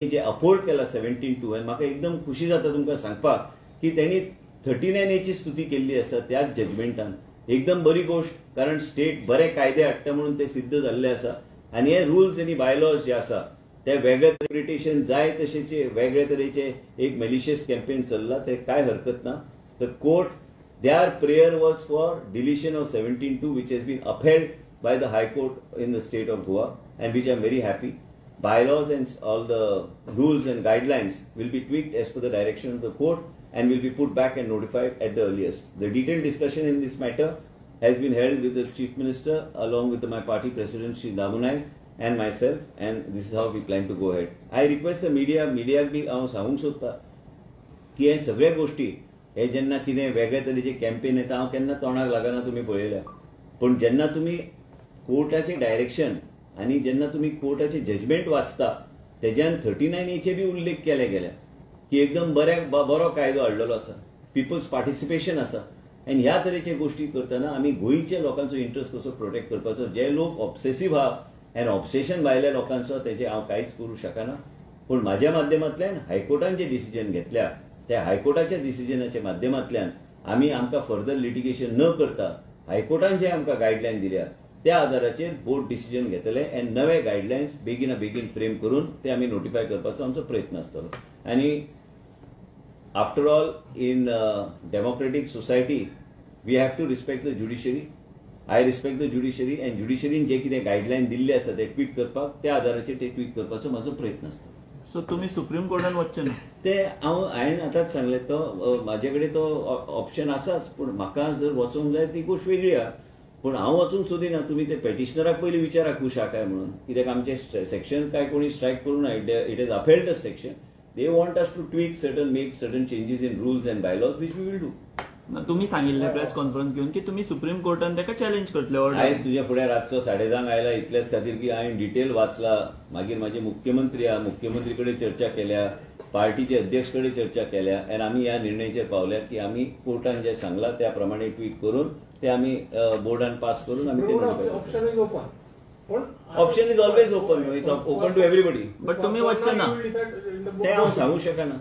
जे अफोर्ड केला 17-2 आणि म्हाका एकदम खुशी जाता तुमकां सांगपाक की त्यांनी 39A स्तुती केल्ली आसा त्याच जजमेंटान. एकदम बरी गोष्ट, कारण स्टेट बरे कायदे हाडटा म्हणून ते सिद्ध जाल्ले आसा. आणि हे रुल्स आणि बायलॉज जे आसा ते वेगळे इंटरप्रिटेशन जाय तशेचे वेगळे तरेचे एक मेलिशियस कॅम्पेन चल्ला, ते काय हरकत ना. The court, their prayer was for deletion of 17-2 which has been upheld by the High Court in the state of Goa, and which I am very happy. Bylaws and all the rules and guidelines will be tweaked as per the direction of the court and will be put back and notified at the earliest. The detailed discussion in this matter has been held with the Chief Minister along with my party President Shri Damunai and myself, and this is how we plan to go ahead. I request the media भी हांव सांगूंक सोदता की हे सगळे गोष्टी हे जेन्ना कितें वेगळे तरेचे कॅम्पेन येता, हांव केन्ना तोंडाक लागना तुमी पळयल्या, पण जेन्ना तुमी कोर्टाचे डायरेक्शन आणि जेन्ना तुम्ही कोर्टाचे जजमेंट वाचता तेज्यान 39A बी उल्लेख केले गेल्या की एकदम बरो कायदो हाडलेलो आसा, पिपल्स पार्टिसिपेशन आसा. आणि ह्या तरेचे गोष्टी करतना आमी गोंयच्या लोकांचो इंटरेस्ट कसो प्रोटेक्ट करपाचो. जे लोक ऑब्सेसिव्ह आहा एन ऑब्सेशन भायल्या लोकांचो तेजे हांव कांयच करूं शकना. पण म्हाज्या माध्यमांतल्यान हायकोर्टान जे डिसिजन घेतल्या त्या हायकोर्टाच्या डिसिजनाच्या माध्यमांतल्यान आमी आमकां फर्दर लिटिगेशन न करता हायकोर्टान जे आमकां गायडलायन दिल्या त्या आधाराचेर बोर्ड डिसिजन घेतले आणि नवे गायडलायन्स बेगिना बेगीन फ्रेम करून ते आम्ही नोटिफाय करपाचो आमचो प्रयत्न आसतलो. आणि after all in democratic society we have to respect the judiciary. I respect the judiciary, and ज्युडिशरीन जे कितें गायडलायन दिल्ले आसा ते ट्वीक करपाक त्या आधाराचेर ते ट्वीक करपाचो म्हाजो प्रयत्न आसता. सो तुम्ही सुप्रीम कोर्टान वचचे ना? ते हांवें आतांच सांगलें, तो म्हाजे कडेन तो ऑप्शन आसाच, पूण म्हाका जर वचूंक जाय ती गोष्ट वेगळी आहा. पण हांव वचूंक सोदिना. तुम्ही ते पेटिशनराक पयलीं विचारा खुश आहा काय म्हणून, कित्याक आमचे सेक्शन काय कोणी स्ट्रायक करूं ना. It is upheld the section. They want us to tweak make certain changes in rules and bylaws which we will do. तुम्ही सांगिल्ले प्रेस कॉन्फरन्स घेऊन की तुम्ही सुप्रीम कोर्टान ताका चॅलेंज करतले. आयज तुझ्या फुडें रातचो 10:30 आयला इतलेच खातीर की हांवें डिटेल वाचला. मागीर माझे मुख्यमंत्री आहा, मुख्यमंत्री कडेन चर्चा केल्या, पार्टीचे अध्यक्ष कडेन चर्चा केल्या, आनी आमी ह्या निर्णयाचेर पावल्या की आमी कोर्टान जे सांगला त्या प्रमाणे ट्वीक करून ते आमी बोर्डान पास करून आमी ते option is always open. It's open to everybody. But तुम्ही वचचे ना ते हांव सांगू शकना.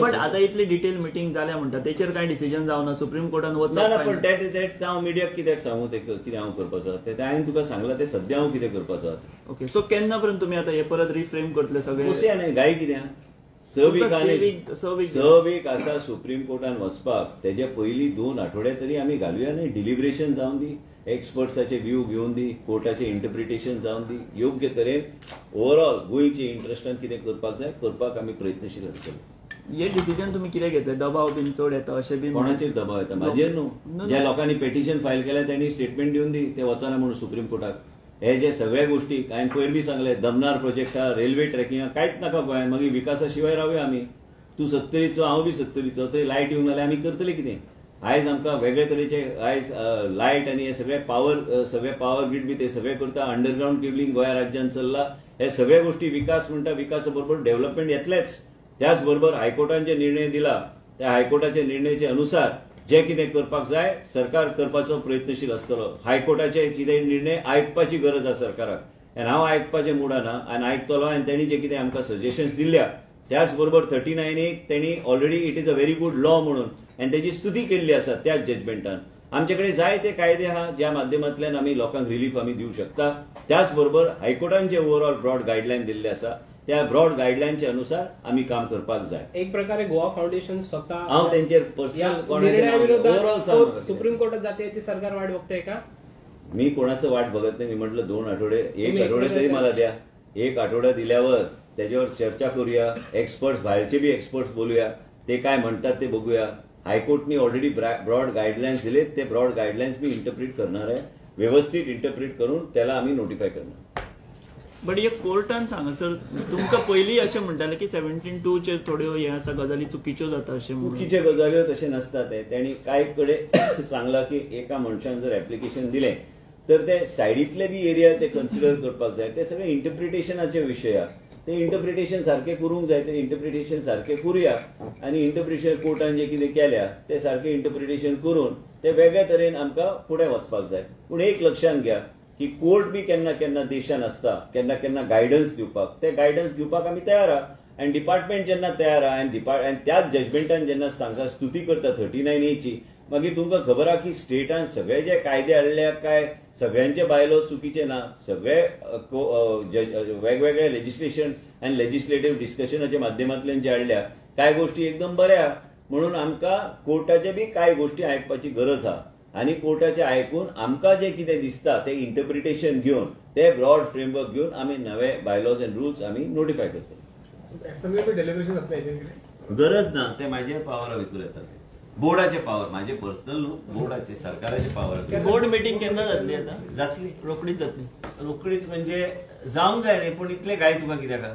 बट आता इतली डिटेल मिटिंग जाल्या म्हणटा तेचेर काय डिसिजन जावना. सुप्रीम कोर्टान वचना. पण हांव मिडियाक कित्याक सांगू ते कितें हांव करपाचो ते हांवें तुका सांगला ते सद्या हांव कितें करपाचो. ओके, सो केन्ना पर्यंत तुम्ही आता हे परत रिफ्रेम करतले सगळे? कशें न्ही, गाय कित्याक 6 वीक आसा सुप्रीम कोर्टान वचपाक. तेजे पयलीं 2 आठवडे तरी आमी घालुया न्ही. डिलिब्रेशन जावन दी, एक्सपर्ट्साचे व्यू घेवन दी, कोर्टाचे इंटरप्रिटेशन जावन दी. योग्य तरेन ओव्हरऑल गोंयचे इंटरेस्टान कितें करपाक जाय करपाक आमी प्रयत्नशील आसतले. हे डिसिजन तुम्ही कितें घेतले? दबाव बीन चड येता अशें बी? कोणाचेर दबाव येता? म्हाजेर न्हू. ज्या लोकांनी पेटिशन फायल केल्या त्यांनी स्टेटमेंट दिवन दी ते वचना म्हणून सुप्रीम कोर्टाक. हे जे सगळे गोष्टी हांवें पयर बी सांगले, दमनार प्रोजेक्टा, रेल्वे ट्रॅकिंगा कांयच नाका गोंयांत. मागीर विकासा शिवाय रावया आमी. तूं 70रीचो, हांव बी 70रीचो. ते लायट येवंक नाल्यार आमी करतले कितें? आयज आमकां वेगळे तरेचे आयज लायट आनी हे सगळे पावर ग्रीड बी ते सगळे करता. अंडरग्राउंड केबलिंग गोंया राज्यात चल्ला. हे सगळे गोष्टी विकास म्हणटा. विकासा बरोबर डेव्हलपमेंट येतलेच. त्याचबरोबर हायकोर्टान जे निर्णय दिला त्या हायकोर्टाच्या निर्णयाचे अनुसार जे कितें करपाक जाय सरकार करपाचो प्रयत्नशील आसतलो. हायकोर्टाचे कितें निर्णय आयकपाची गरज आसा सरकाराक, आनी हांव आयकपाचें मुडाना आनी आयकतलो. आनी तेणी जे कितें आमकां सजेशन्स दिल्या त्याचबरोबर 39A तेणी already it is a very good law म्हणून आनी तेजी स्तुती केल्ली आसा त्याच जजमेंटान. आमचे कडेन जाय ते कायदे आहा ज्या माध्यमांतल्यान आमी लोकांक रिलीफ आमी दिवंक शकता. त्याचबरोबर हायकोर्टान जे ओव्हरऑल ब्रॉड गायडलायन दिल्ले आसा त्या ब्रॉड गायडलायनच्या अनुसार आम्ही काम करपाक जाय. एक प्रकारे गोवा फाउंडेशन स्वतः हांव तेंचेर पर्सनल सुप्रीम कोर्टात जाते याची सरकार वाट बघते का? मी कोणाचं वाट बघत नाही. मी म्हटलं 2 आठवडे, 1 आठवडे तरी मला द्या. 1 आठवडा दिल्यावर त्याच्यावर चर्चा करूया. एक्सपर्ट्स, बाहेरचे बी एक्सपर्ट्स बोलूया. ते काय म्हणतात ते बघूया. हायकोर्टनी ऑलरेडी ब्रॉड गाईडलाईन्स दिलेत. ते ब्रॉड गाईडलाईन्स मी इंटरप्रिट करणार आहे. व्यवस्थित इंटरप्रिट करून त्याला आम्ही नोटिफाय करणार. बट हे कोर्टान सांगा सर, तुमकां पयलीं अशें म्हणटाले की 17-2 चेर थोड्यो हे आसा गजाली चुकीच्यो जाता अशें. चुकीचे गजाल्यो तशें नसता. ते तेणी कांय कडेन सांगला की एका मनशान जर एप्लिकेशन दिलें तर ते सायडीतले बी एरिया ते कन्सिडर करपाक जाय. ते सगळे इंटरप्रिटेशनाचे विशय आहा. ते इंटरप्रिटेशन सारखे करूंक जाय. ते इंटरप्रिटेशन सारखे करूया. आनी इंटरप्रिटेशन कोर्टान जे कितें केल्या ते सारखे इंटरप्रिटेशन करून ते वेगळ्या तरेन आमकां फुडें वचपाक जाय. पूण एक लक्षात घ्या की कोर्ट बी केन्ना केन्ना देशान आसता, केन्ना केन्ना गायडन्स दिवपाक. ते गायडन्स दिवपाक आमी तयार आहा. आनी डिपार्टमेंट जेन्ना तयार आहा आनी त्याच जजमेंटान जेन्ना तांकां स्तुती करता 39A ची, मागीर तुमकां खबर आहा की स्टेटान सगळे जे कायदे हाडल्या काय सगळ्यांचे बायलो चुकीचे ना, सगळे वेगवेगळे लेजिस्लेशन आनी लेजिस्लेटिव्ह डिस्कशनाच्या माध्यमांतल्यान जे हाडल्या कांय गोष्टी एकदम बऱ्या, म्हणून आमकां कोर्टाचे बी कांय गोष्टी आयकपाची गरज आहा आनी कोर्टाचे आयकून आमकां जे कितें दिसता ते इंटरप्रिटेशन घेवन ते ब्रॉड फ्रेमवर्क घेवन आमी नवे बायलॉज अँड रुल्स आमी नोटिफाय करतले. असेंब्ली डेलिब्रेशन जातलें हेजेर कितें? गरज ना, ते म्हाजे पावरा भितर येता, ते बोर्डाचे पावर, म्हाजे पर्सनल न्हू, बोर्डाचे सरकाराचे पावर. बोर्ड मिटींग केन्ना जातली आता? जातली रोखडीच जातली. रोखडीच म्हणजे जावंक जाय न्ही, पूण इतले गाय तुका कित्याक?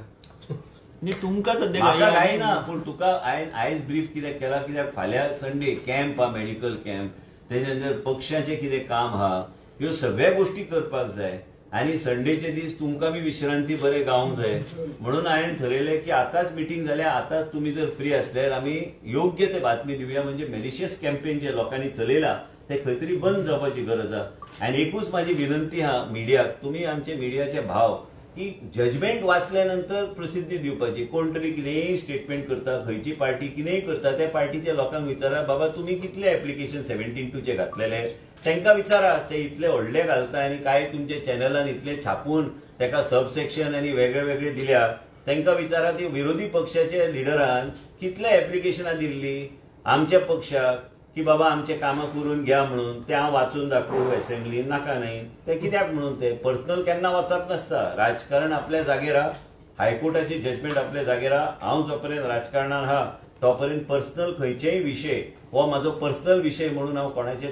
न्ही तुमकां सद्या म्हाका घाई गाय ना, पूण तुका हांवें आयज ब्रीफ कित्याक केला, कित्याक फाल्यां संडे कॅम्प हा, मेडिकल कॅम्प, तेच्या नंतर पक्षाचें कितें काम हा, ह्यो सगळ्या गोष्टी करपाक जाय आनी संडेचे दीस तुमकां बी विश्रांती बरें गावंक जाय, म्हणून हांवें थारायलें की आतांच मिटींग जाल्या, आतांच तुमी जर फ्री आसल्यार आमी योग्य ते बातमी दिवया, म्हणजे मेलिशियस कॅम्पेन जे लोकांनी चलयला ते खंय तरी बंद जावपाची गरज आहा. आनी एकूच म्हाजी विनंती आहा मिडियाक, तुमी आमचे मिडियाचे भाव, की जजमेंट वाचल्या नंतर प्रसिद्धी दिवपाची. कोण तरी कितेंय स्टेटमेंट करता, खंयची पार्टी कितेंय करता, त्या पार्टीच्या लोकांक विचारा, बाबा तुमी कितले एप्लिकेशन 17(2) चे घातलेले, तांकां विचारा, ते इतले व्हडले घालता आनी काय तुमच्या चॅनलान इतले छापून ताका सबसेक्शन आनी वेगळे वेगळे दिल्या, तांकां विचारा ती विरोधी पक्षाच्या लिडरान कितले एप्लिकेशनां दिल्ली आमच्या पक्षाक, की बाबा आमचे कामां करून घ्या म्हणून, ते हांव वाचून दाखोवं असेंब्ली, नाका न्ही, ते कित्याक म्हणून, ते पर्सनल केन्ना वचप नासता. राजकारण आपल्या जागेर हा, हायकोर्टाची जजमेंट आपल्या जागेर हा, हांव जो पर्यंत राजकारणान हा तो पर्यंत पर्सनल खंयचेय विशय हो म्हाजो पर्सनल विशय म्हणून हांव कोणाचे